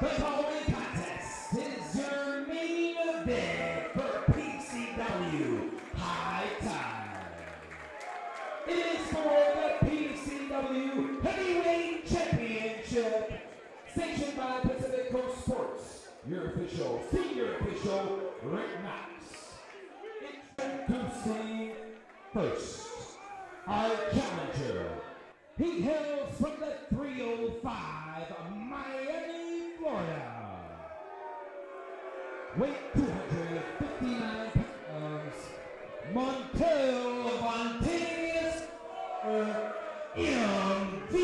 The following contest is your main event for PCW High Tide. It is for the PCW Heavyweight Championship, sanctioned by Pacific Coast Sports, your official, senior official, Rick Knox. Introducing first, our challenger. He hails from the 305 Miami, Florida. Weight 259 pounds. Montel Montañez, MVP.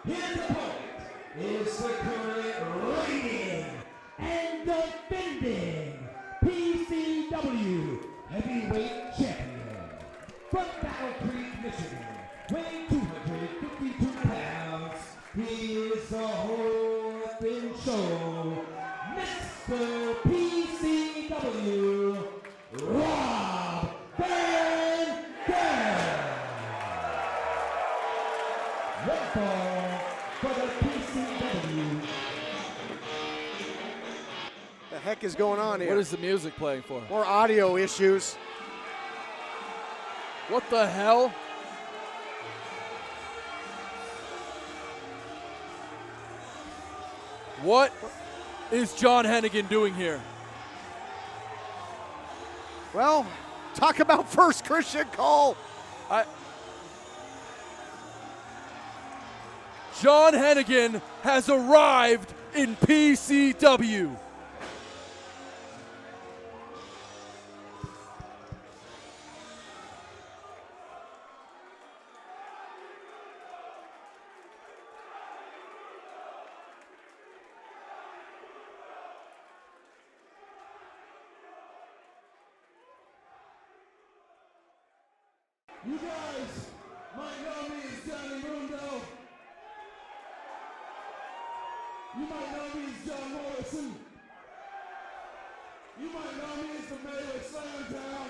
His opponent is the current reigning and defending PCW Heavyweight Champion from Battle Creek, Michigan, weighing 252 pounds. He is the whole effing show, Mr. PCW, Rob Van Dam. One fall for the PCW. The heck is going on here? What is the music playing for? More audio issues. What the hell? What is John Hennigan doing here? Well, talk about first Christian Cole. John Hennigan has arrived in PCW. You guys might know me as Johnny Mundo. You might know me as John Morrison. You might know me as the mayor of Slammertown.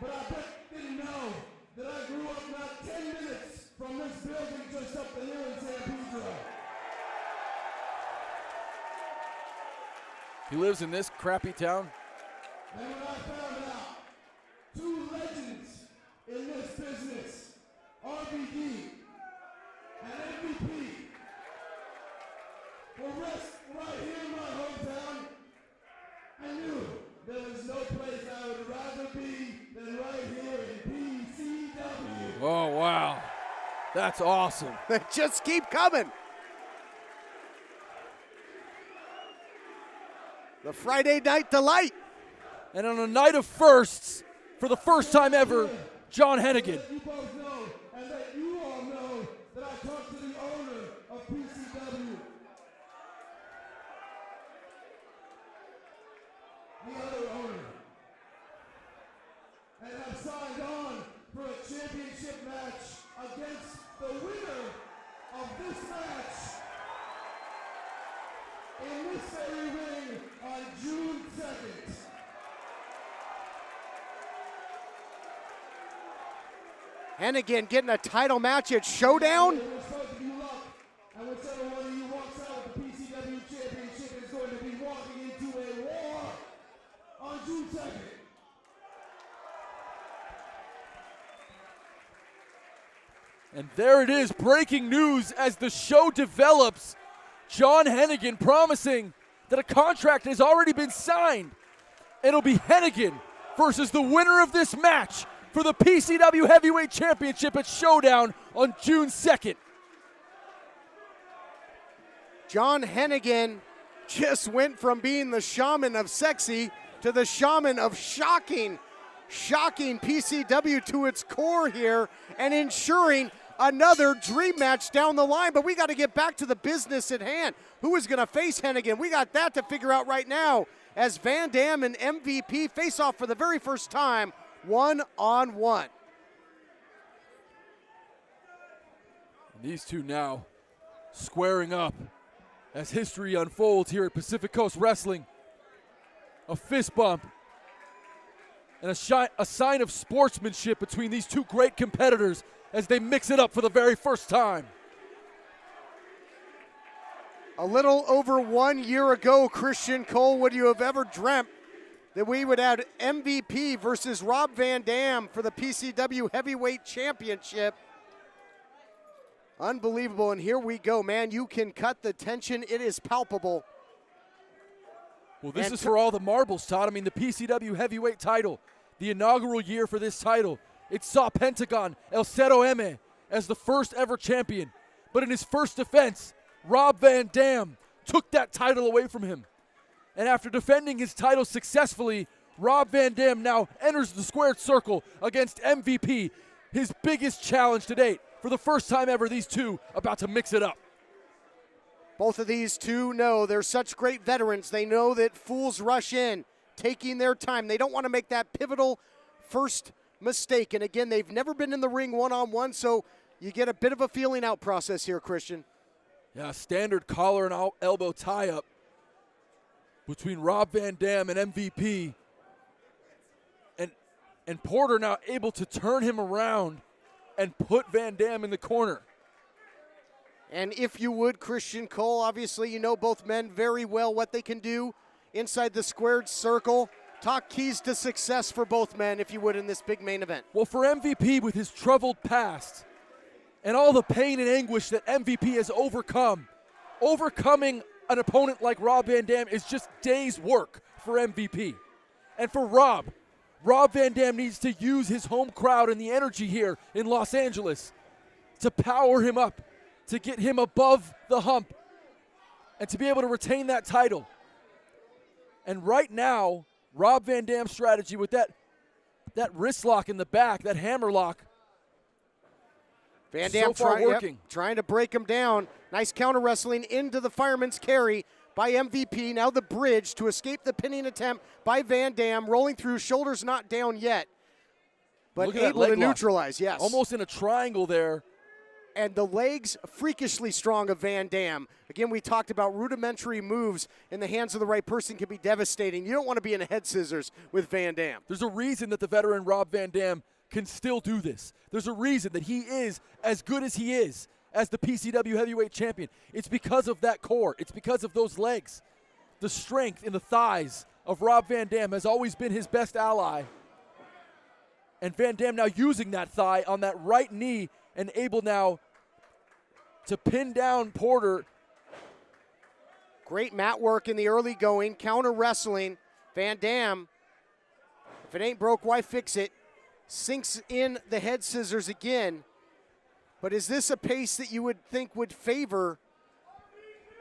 But I bet you didn't know that I grew up not 10 minutes from this building just up the hill in San Pedro. He lives in this crappy town? And when I found out two legends in this business, RVD and MVP, were right here in my hometown, I knew there was no place I would rather be than right here in PCW. Oh, wow. That's awesome. They just keep coming. The Friday Night Delight. And on a night of firsts, for the first time ever, John Hennigan. You both know, and that you all know, that I talked to the owner of PCW. The other owner. And have signed on for a championship match against the winner of this match in this very ring on June 2nd. Hennigan getting a title match at Showdown. It was supposed to be luck, and whichever one of you walks out with the PCW championship is going to be walking into a war on June 2nd. And there it is, breaking news as the show develops. John Hennigan promising that a contract has already been signed. It'll be Hennigan versus the winner of this match for the PCW Heavyweight Championship at Showdown on June 2nd. John Hennigan just went from being the shaman of sexy to the shaman of shocking PCW to its core here and ensuring another dream match down the line. But we got to get back to the business at hand. Who is going to face Hennigan? We got that to figure out right now as Van Dam and MVP face off for the very first time one-on-one. These two now squaring up as history unfolds here at Pacific Coast Wrestling. A fist bump and a sign of sportsmanship between these two great competitors as they mix it up for the very first time. A little over 1 year ago, Christian Cole, would you have ever dreamt that we would have MVP versus Rob Van Dam for the PCW Heavyweight Championship? Unbelievable, and here we go, man. You can cut the tension. It is palpable. Well, this is for all the marbles, Todd. I mean, the PCW Heavyweight title, the inaugural year for this title, it saw Pentagon El Cero M as the first ever champion. But in his first defense, Rob Van Dam took that title away from him. And after defending his title successfully, Rob Van Dam now enters the squared circle against MVP, his biggest challenge to date. For the first time ever, these two about to mix it up. Both of these two know they're such great veterans. They know that fools rush in, taking their time. They don't want to make that pivotal first mistake. And again, they've never been in the ring one-on-one, so you get a bit of a feeling out process here, Christian. Yeah, standard collar and elbow tie-up between Rob Van Dam and MVP. And Porter now able to turn him around and put Van Dam in the corner. And if you would, Christian Cole, obviously you know both men very well what they can do inside the squared circle. Talk keys to success for both men, if you would, in this big main event. Well, for MVP with his troubled past and all the pain and anguish that MVP has overcome, overcoming an opponent like Rob Van Dam is just days' work for MVP. And for Rob Van Dam needs to use his home crowd and the energy here in Los Angeles to power him up, to get him above the hump, and to be able to retain that title. And right now, Rob Van Dam's strategy with that wrist lock in the back, that hammer lock, Van Dam so far working. Trying to break him down. Nice counter wrestling into the fireman's carry by MVP. Now the bridge to escape the pinning attempt by Van Dam. Rolling through, shoulders not down yet, but able to neutralize, yes. Almost in a triangle there. And the legs freakishly strong of Van Dam. Again, we talked about rudimentary moves in the hands of the right person can be devastating. You don't want to be in a head scissors with Van Dam. There's a reason that the veteran Rob Van Dam can still do this. There's a reason that he is as good as he is as the PCW Heavyweight Champion. It's because of that core. It's because of those legs. The strength in the thighs of Rob Van Dam has always been his best ally. And Van Dam now using that thigh on that right knee and able now to pin down Porter. Great mat work in the early going, counter wrestling. Van Dam, if it ain't broke, why fix it? Sinks in the head scissors again. But is this a pace that you would think would favor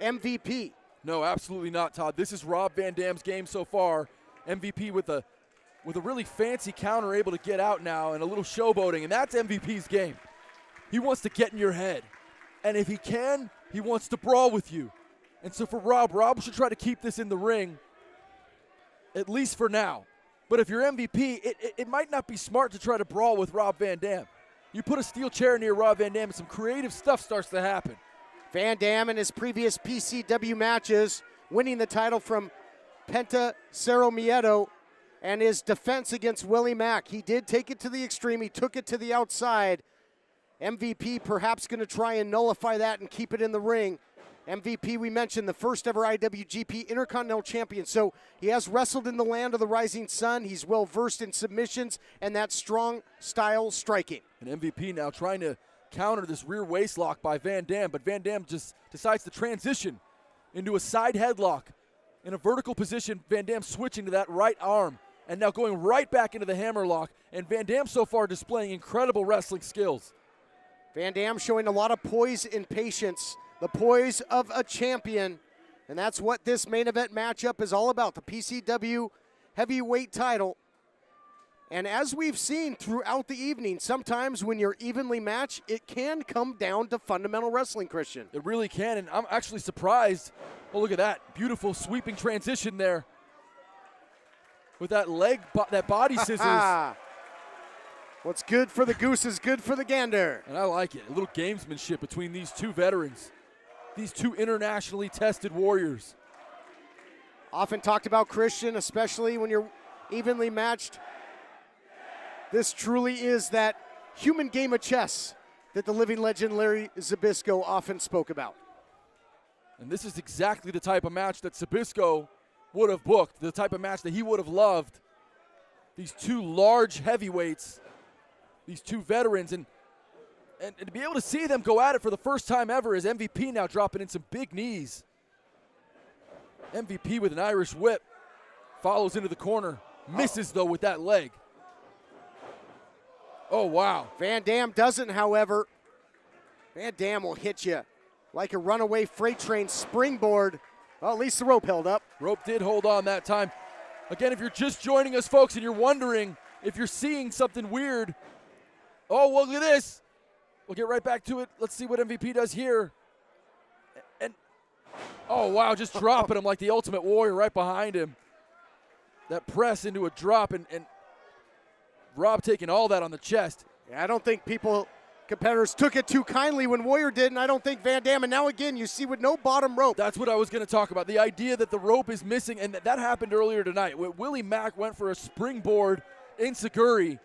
MVP? No, absolutely not, Todd. This is Rob Van Dam's game so far. MVP with a really fancy counter able to get out now and a little showboating, and that's MVP's game. He wants to get in your head. And if he can, he wants to brawl with you. And so for Rob should try to keep this in the ring, at least for now. But if you're MVP, it might not be smart to try to brawl with Rob Van Dam. You put a steel chair near Rob Van Dam and some creative stuff starts to happen. Van Dam in his previous PCW matches, winning the title from Penta Cerro Miedo, and his defense against Willie Mack. He did take it to the extreme. He took it to the outside. MVP perhaps going to try and nullify that and keep it in the ring. MVP, we mentioned, the first ever IWGP Intercontinental Champion. So he has wrestled in the land of the rising sun. He's well versed in submissions and that strong style striking. And MVP now trying to counter this rear waist lock by Van Dam, but Van Dam just decides to transition into a side headlock. In a vertical position, Van Dam switching to that right arm and now going right back into the hammer lock. And Van Dam so far displaying incredible wrestling skills. Van Dam showing a lot of poise and patience, the poise of a champion, and that's what this main event matchup is all about, the PCW heavyweight title. And as we've seen throughout the evening, sometimes when you're evenly matched, it can come down to fundamental wrestling, Christian. It really can, and I'm actually surprised. Oh, look at that. Beautiful sweeping transition there with that leg, that body scissors. What's good for the goose is good for the gander. And I like it. A little gamesmanship between these two veterans. these two internationally tested warriors. Often talked about, Christian, especially when you're evenly matched. This truly is that human game of chess that the living legend Larry Zbyszko often spoke about. And this is exactly the type of match that Zbyszko would have booked, the type of match that he would have loved. These two large heavyweights, these two veterans, and to be able to see them go at it for the first time ever as MVP now dropping in some big knees. MVP with an Irish whip, follows into the corner, misses though with that leg. Oh, wow. Van Dam doesn't, however. Van Dam will hit you like a runaway freight train springboard. Well, at least the rope held up. Rope did hold on that time. Again, if you're just joining us, folks, and you're wondering if you're seeing something weird, oh, well, look at this. We'll get right back to it. Let's see what MVP does here. And, oh, wow, just dropping him like the Ultimate Warrior right behind him. That press into a drop, and Rob taking all that on the chest. Yeah, I don't think competitors took it too kindly when Warrior did, and I don't think Van Dam, and now again, you see with no bottom rope. That's what I was going to talk about. The idea that the rope is missing, and that happened earlier tonight. Willie Mack went for a springboard enziguri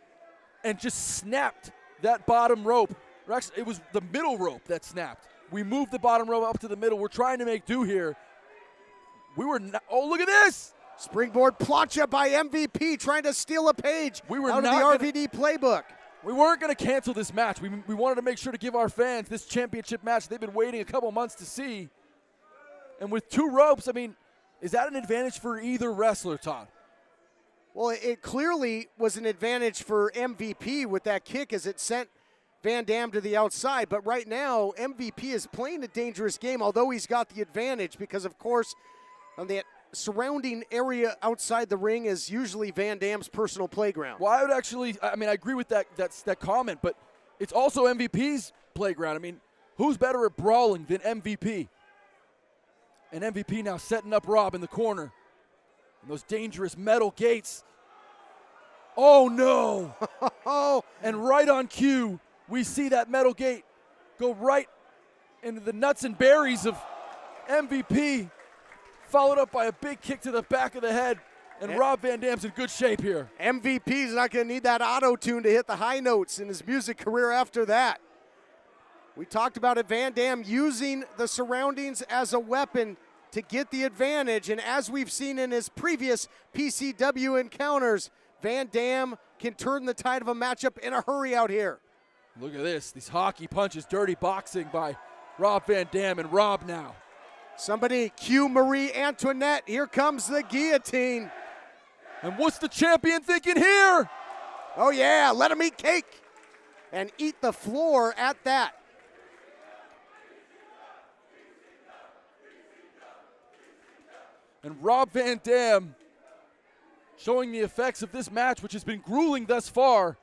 and just snapped that bottom rope. Actually, it was the middle rope that snapped. We moved the bottom rope up to the middle. We're trying to make do here. We were not, oh, look at this! Springboard plancha by MVP, trying to steal a page out of the RVD playbook. We weren't going to cancel this match. We wanted to make sure to give our fans this championship match they've been waiting a couple months to see. And with two ropes, I mean, is that an advantage for either wrestler, Todd? Well, it clearly was an advantage for MVP with that kick as it sent Van Dam to the outside. But right now, MVP is playing a dangerous game, although he's got the advantage because, of course, on the surrounding area outside the ring is usually Van Dam's personal playground. Well, I would actually, I agree with that comment, but it's also MVP's playground. I mean, who's better at brawling than MVP? And MVP now setting up Rob in the corner. And those dangerous metal gates. Oh, no. And right on cue, we see that metal gate go right into the nuts and berries of MVP, followed up by a big kick to the back of the head. And Rob Van Dam's in good shape here. MVP's not going to need that auto-tune to hit the high notes in his music career after that. We talked about it, Van Dam using the surroundings as a weapon to get the advantage. And as we've seen in his previous PCW encounters, Van Dam can turn the tide of a matchup in a hurry out here. Look at this, these hockey punches, dirty boxing by Rob Van Dam, and Rob now. Somebody cue Marie Antoinette. Here comes the guillotine. And what's the champion thinking here? Oh yeah, let him eat cake and eat the floor at that. And Rob Van Dam showing the effects of this match, which has been grueling thus far,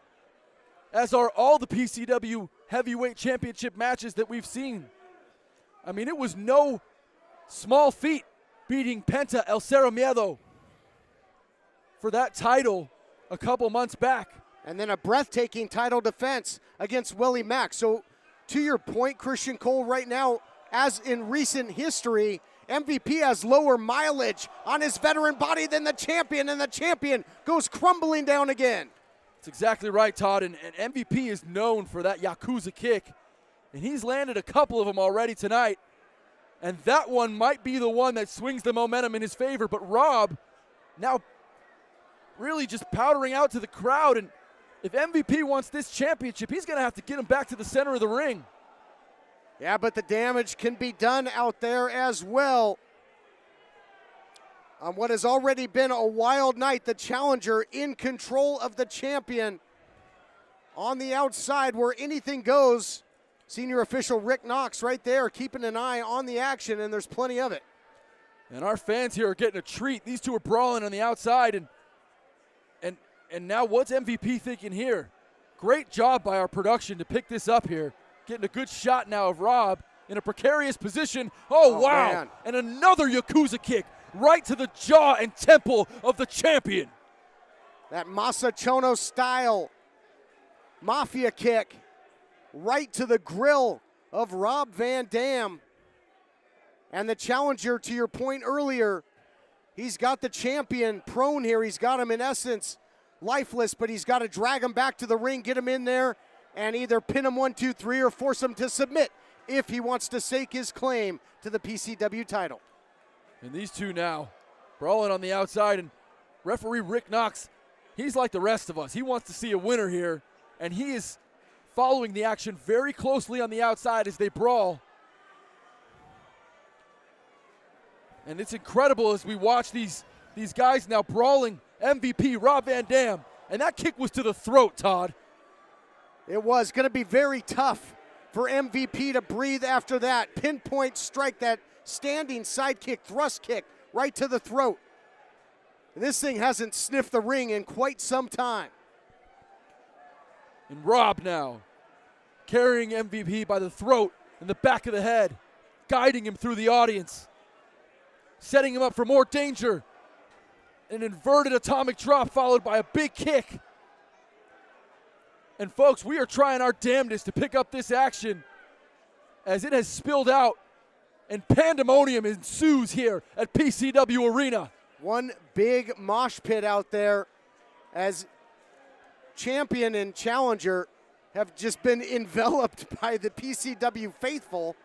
as are all the PCW heavyweight championship matches that we've seen. I mean, it was no small feat beating Penta El Cero Miedo for that title a couple months back. And then a breathtaking title defense against Willie Mack. So to your point, Christian Cole, right now, as in recent history, MVP has lower mileage on his veteran body than the champion, and the champion goes crumbling down again. That's exactly right, Todd, and MVP is known for that Yakuza kick, and he's landed a couple of them already tonight, and that one might be the one that swings the momentum in his favor. But Rob now really just powdering out to the crowd, and if MVP wants this championship, he's going to have to get him back to the center of the ring. Yeah, but the damage can be done out there as well. On what has already been a wild night, the challenger in control of the champion. On the outside where anything goes, senior official Rick Knox right there keeping an eye on the action, and there's plenty of it. And our fans here are getting a treat. These two are brawling on the outside, and now what's MVP thinking here? Great job by our production to pick this up here. Getting a good shot now of Rob in a precarious position. Oh wow, man. And another Yakuza kick right to the jaw and temple of the champion. That Masachono style mafia kick right to the grill of Rob Van Dam. And the challenger, to your point earlier, he's got the champion prone here. He's got him, in essence, lifeless, but he's got to drag him back to the ring, get him in there, and either pin him 1, 2, 3 or force him to submit if he wants to stake his claim to the PCW title. And these two now brawling on the outside, and referee Rick Knox, he's like the rest of us. He wants to see a winner here, and he is following the action very closely on the outside as they brawl. And it's incredible as we watch these guys now brawling. MVP, Rob Van Dam, and that kick was to the throat, Todd. It was going to be very tough for MVP to breathe after that. Pinpoint strike, that standing side kick, thrust kick, right to the throat. And this thing hasn't sniffed the ring in quite some time. And Rob now carrying MVP by the throat and the back of the head, guiding him through the audience, setting him up for more danger. An inverted atomic drop followed by a big kick. And folks, we are trying our damnedest to pick up this action as it has spilled out and pandemonium ensues here at PCW Arena. One big mosh pit out there as champion and challenger have just been enveloped by the PCW faithful.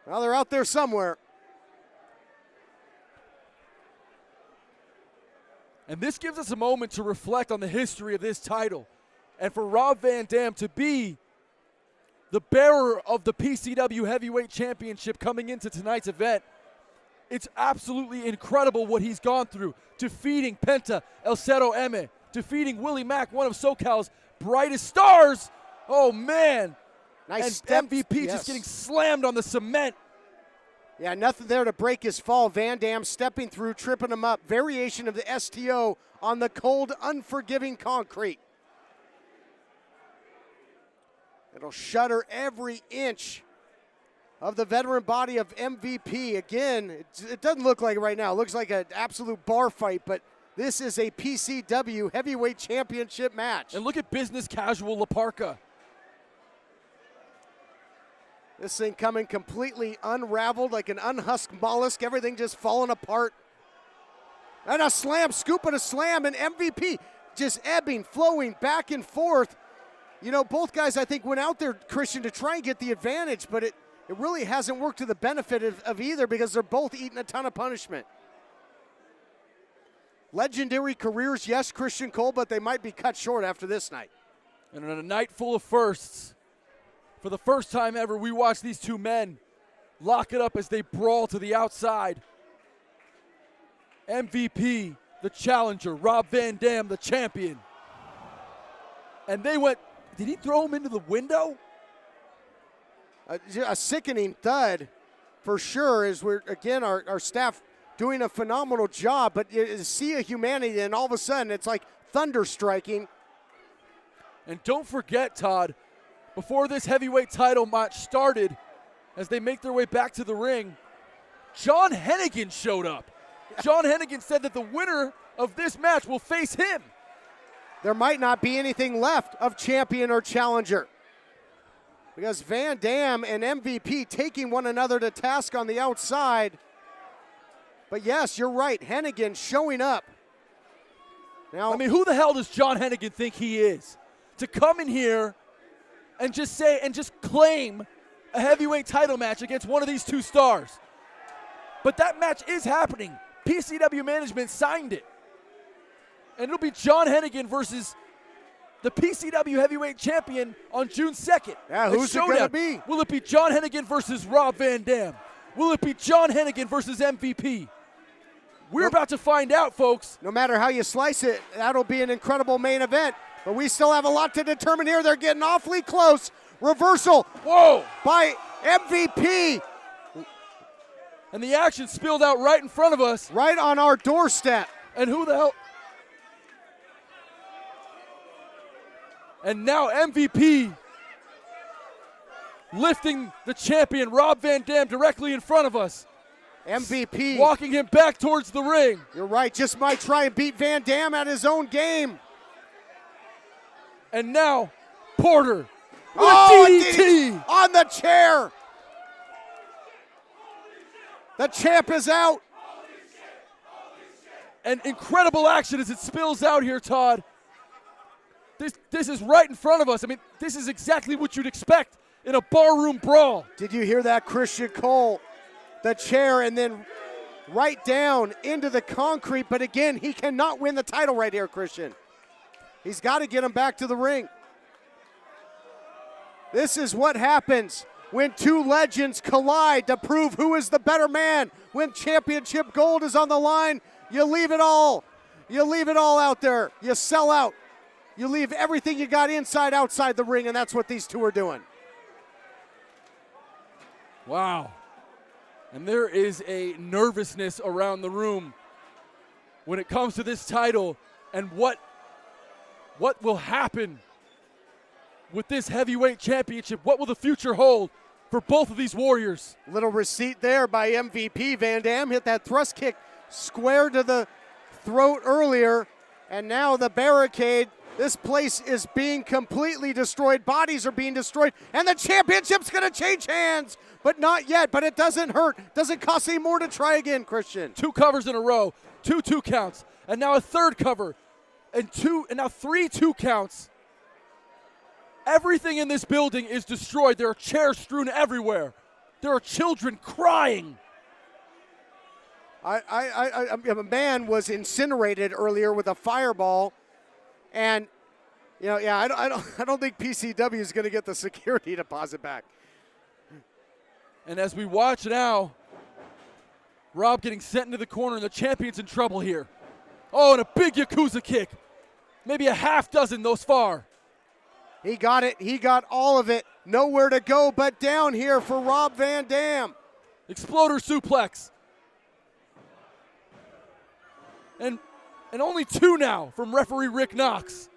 Well, they're out there somewhere. And this gives us a moment to reflect on the history of this title. And for Rob Van Dam to be the bearer of the PCW Heavyweight Championship coming into tonight's event, it's absolutely incredible what he's gone through. Defeating Penta El Cero Eme, defeating Willie Mack, one of SoCal's brightest stars. Oh, man. Nice and steps, MVP yes. just getting slammed on the cement. Yeah, nothing there to break his fall. Van Dam stepping through, tripping him up. Variation of the STO on the cold, unforgiving concrete. It'll shudder every inch of the veteran body of MVP. Again, it doesn't look like it right now. It looks like an absolute bar fight, but this is a PCW Heavyweight Championship match. And look at business casual La Parka. This thing coming completely unraveled like an unhusked mollusk. Everything just falling apart. And a slam, scoop and a slam, and MVP just ebbing, flowing back and forth. You know, both guys, I think, went out there, Christian, to try and get the advantage, but it really hasn't worked to the benefit of either because they're both eating a ton of punishment. Legendary careers, yes, Christian Cole, but they might be cut short after this night. And on a night full of firsts, for the first time ever, we watch these two men lock it up as they brawl to the outside. MVP, the challenger, Rob Van Dam, the champion. And they went, did he throw him into the window? A sickening thud for sure, as we're, again, our staff doing a phenomenal job, but you see a humanity and all of a sudden it's like thunder striking. And don't forget, Todd, before this heavyweight title match started, as they make their way back to the ring, John Hennigan showed up. John Hennigan said that the winner of this match will face him. There might not be anything left of champion or challenger because Van Dam and MVP taking one another to task on the outside. But yes, you're right, Hennigan showing up. Now, I mean, who the hell does John Hennigan think he is to come in here and just say and just claim a heavyweight title match against one of these two stars? But that match is happening. PCW management signed it. And it'll be John Hennigan versus the PCW heavyweight champion on June 2nd. Yeah, who's it going to be? Will it be John Hennigan versus Rob Van Dam? Will it be John Hennigan versus MVP? We're about to find out, folks. No matter how you slice it, that'll be an incredible main event. But we still have a lot to determine here. They're getting awfully close. Reversal. Whoa. By MVP. And the action spilled out right in front of us. Right on our doorstep. And who the hell? And now MVP lifting the champion, Rob Van Dam, directly in front of us. MVP. Walking him back towards the ring. You're right, just might try and beat Van Dam at his own game. And now, Porter with DDT DDT on the chair. The champ is out. And incredible action as it spills out here, Todd. This is right in front of us. I mean, this is exactly what you'd expect in a barroom brawl. Did you hear that, Christian Cole? The chair and then right down into the concrete. But again, he cannot win the title right here, Christian. He's got to get him back to the ring. This is what happens when two legends collide to prove who is the better man. When championship gold is on the line, you leave it all. You leave it all out there. You sell out. You leave everything you got inside, outside the ring, and that's what these two are doing. Wow. And there is a nervousness around the room when it comes to this title and what will happen with this heavyweight championship. What will the future hold for both of these warriors? Little receipt there by MVP. Van Dam hit that thrust kick square to the throat earlier, and now the barricade. This place is being completely destroyed. Bodies are being destroyed, and the championship's going to change hands, but not yet. But it doesn't hurt. Doesn't cost any more to try again, Christian. 2 covers in a row, 2 counts, and now a third cover, and now 3 2 counts. Everything in this building is destroyed. There are chairs strewn everywhere. There are children crying. A man was incinerated earlier with a fireball. And, I don't think PCW is going to get the security deposit back. And as we watch now, Rob getting sent into the corner, and the champion's in trouble here. Oh, and a big Yakuza kick. Maybe a half dozen thus far. He got it. He got all of it. Nowhere to go but down here for Rob Van Dam. Exploder suplex. And only 2 now from referee Rick Knox.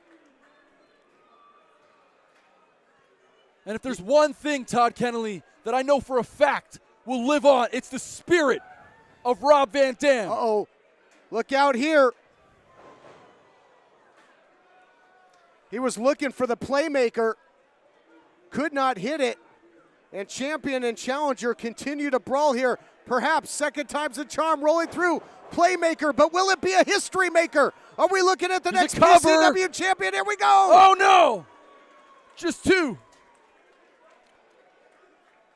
And if there's one thing, Todd Kennelly, that I know for a fact will live on, it's the spirit of Rob Van Dam. Uh-oh. Look out here. He was looking for the playmaker. Could not hit it. And champion and challenger continue to brawl here. Perhaps second time's a charm rolling through. Playmaker, but will it be a history maker? Are we looking at the next PCW champion? Here we go. Oh, no. Just 2.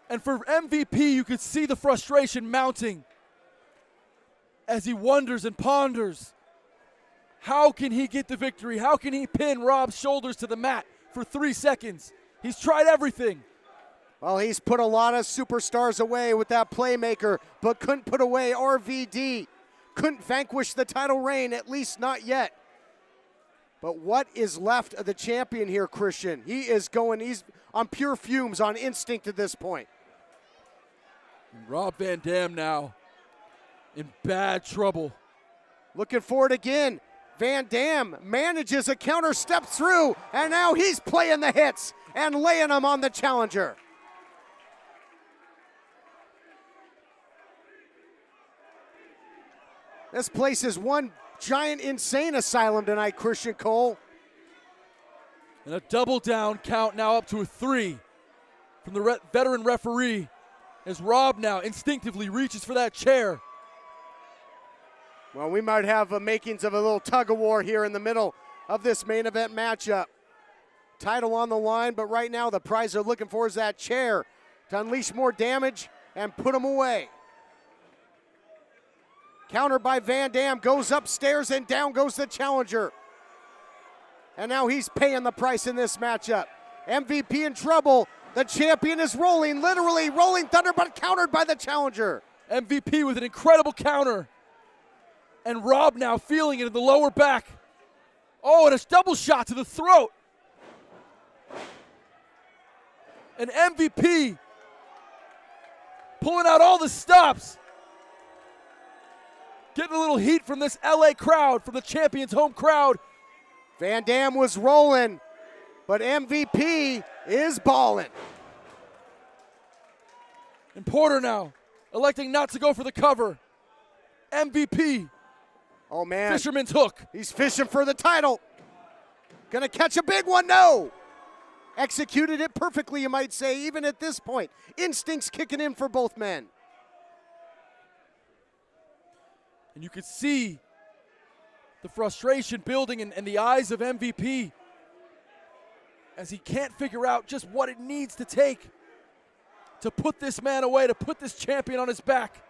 And for MVP, you could see the frustration mounting as he wonders and ponders. How can he get the victory? How can he pin Rob's shoulders to the mat for 3 seconds? He's tried everything. Well, he's put a lot of superstars away with that playmaker, but couldn't put away RVD. Couldn't vanquish the title reign, at least not yet. But what is left of the champion here, Christian? He's on pure fumes, on instinct at this point. Rob Van Dam now in bad trouble. Looking for it again. Van Dam manages a counter, step through, and now he's playing the hits and laying them on the challenger. This place is one giant insane asylum tonight, Christian Cole. And a double down count now up to a 3 from the veteran referee as Rob now instinctively reaches for that chair. Well, we might have makings of a little tug of war here in the middle of this main event matchup. Title on the line, but right now the prize they're looking for is that chair to unleash more damage and put them away. Countered by Van Dam, goes upstairs and down goes the challenger. And now he's paying the price in this matchup. MVP in trouble. The champion is rolling, literally rolling thunder, but countered by the challenger. MVP with an incredible counter. And Rob now feeling it in the lower back. Oh, and a double shot to the throat. And MVP pulling out all the stops. Getting a little heat from this LA crowd, from the champion's home crowd. Van Dam was rolling, but MVP is balling. And Porter now electing not to go for the cover. MVP. Oh, man. Fisherman's hook. He's fishing for the title. Gonna catch a big one, no. Executed it perfectly, you might say, even at this point. Instincts kicking in for both men. And you could see the frustration building in the eyes of MVP as he can't figure out just what it needs to take to put this man away, to put this champion on his back.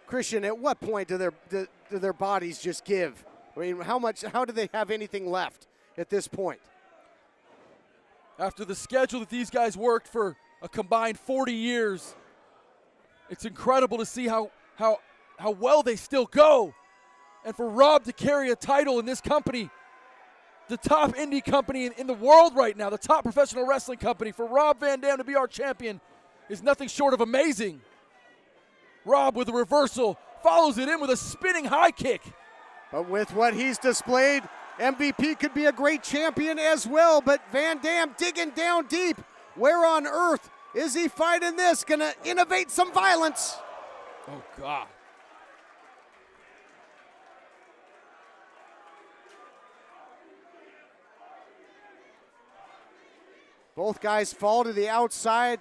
Christian, at what point do their bodies just give? I mean, how do they have anything left at this point? After the schedule that these guys worked for a combined 40 years, it's incredible to see how well they still go. And for Rob to carry a title in this company, the top indie company in the world right now, the top professional wrestling company, for Rob Van Dam to be our champion is nothing short of amazing. Rob with a reversal, follows it in with a spinning high kick. But with what he's displayed, MVP could be a great champion as well, but Van Dam digging down deep. Where on earth is he fighting this? Gonna innovate some violence. Oh, God. Both guys fall to the outside.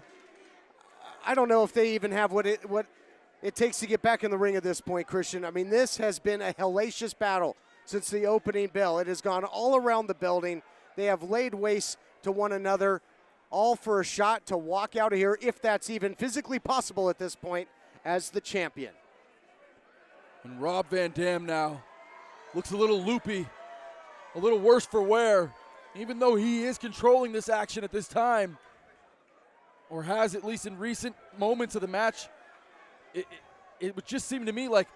I don't know if they even have what it takes to get back in the ring at this point, Christian. I mean, this has been a hellacious battle since the opening bell. It has gone all around the building. They have laid waste to one another, all for a shot to walk out of here, if that's even physically possible at this point, as the champion. And Rob Van Dam now looks a little loopy, a little worse for wear, even though he is controlling this action at this time, or has at least in recent moments of the match. It would just seem to me like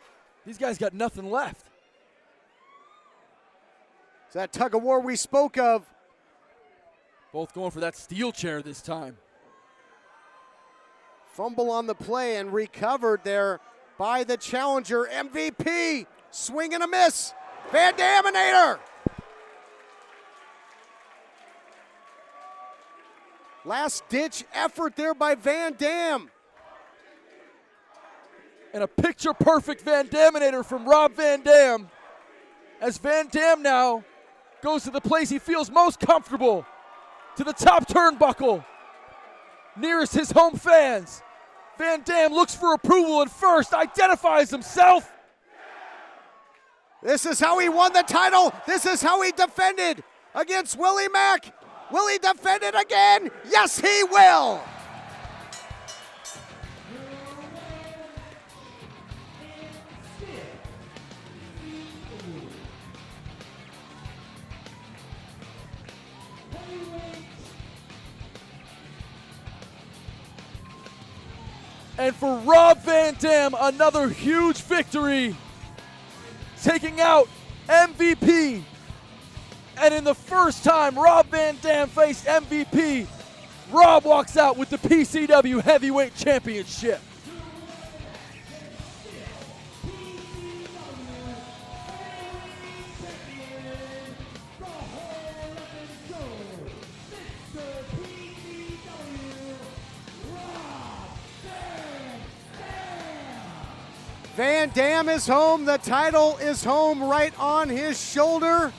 these guys got nothing left. It's that tug of war we spoke of. Both going for that steel chair this time. Fumble on the play and recovered there by the challenger, MVP. Swing and a miss. Van Daminator. Last ditch effort there by Van Dam. And a picture-perfect Van Daminator from Rob Van Dam, as Van Dam now goes to the place he feels most comfortable, to the top turnbuckle, nearest his home fans. Van Dam looks for approval and first identifies himself. This is how he won the title. This is how he defended against Willie Mack. Will he defend it again? Yes, he will. And for Rob Van Dam, another huge victory, taking out MVP. And in the first time Rob Van Dam faced MVP, Rob walks out with the PCW Heavyweight Championship. Van Dam is home. The title is home right on his shoulder.